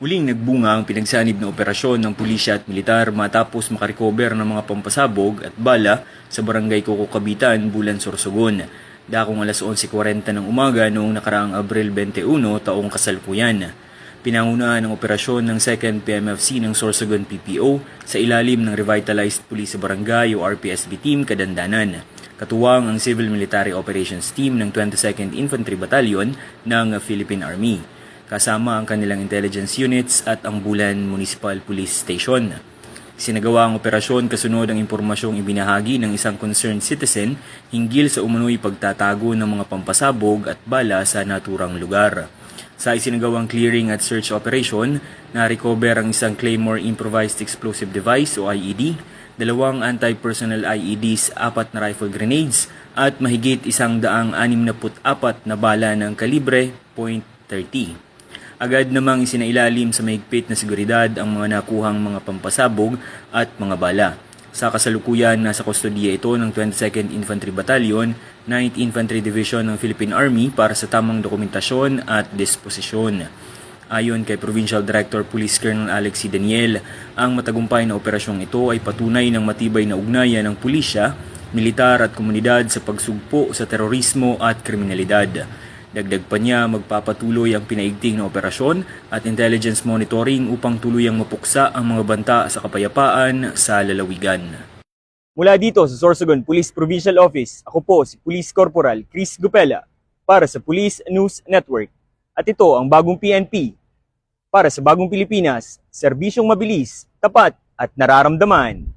Muling nagbunga ang pinagsanib na operasyon ng pulisya at militar matapos makarecover ng mga pampasabog at bala sa barangay Coco Cabitan, Bulan, Sorsogon. Dakong alas 11:40 ng umaga noong nakaraang Abril 21 taong kasalukuyan. Pinangunahan ang operasyon ng 2nd PMFC ng Sorsogon PPO sa ilalim ng Revitalized Police Barangay o RPSB Team Kadandanan. Katuwang ang Civil Military Operations Team ng 22nd Infantry Battalion ng Philippine Army, kasama ang kanilang intelligence units at ang Bulan Municipal Police Station. Sinagawa ang operasyon kasunod ang impormasyong ibinahagi ng isang concerned citizen hinggil sa umano'y pagtatago ng mga pampasabog at bala sa naturang lugar. Sa isinagawang clearing at search operation, na-recover ang isang Claymore Improvised Explosive Device o IED, 2 anti-personnel IEDs, 4 na rifle grenades at mahigit 164 na bala ng kalibre .30. Agad namang isinailalim sa mahigpit na seguridad ang mga nakuhang mga pampasabog at mga bala. Sa kasalukuyan, nasa kustodiya ito ng 22nd Infantry Battalion, 9th Infantry Division ng Philippine Army para sa tamang dokumentasyon at disposisyon. Ayon kay Provincial Director Police Colonel Alex C. Daniel, ang matagumpay na operasyong ito ay patunay ng matibay na ugnayan ng pulisya, militar at komunidad sa pagsugpo sa terorismo at kriminalidad. Dagdag pa niya, magpapatuloy ang pinaigting na operasyon at intelligence monitoring upang tuluyang mapuksa ang mga banta sa kapayapaan sa lalawigan. Mula dito sa Sorsogon Police Provincial Office, ako po si Police Corporal Chris Gupela para sa Police News Network. At ito ang bagong PNP para sa bagong Pilipinas, serbisyong mabilis, tapat at nararamdaman.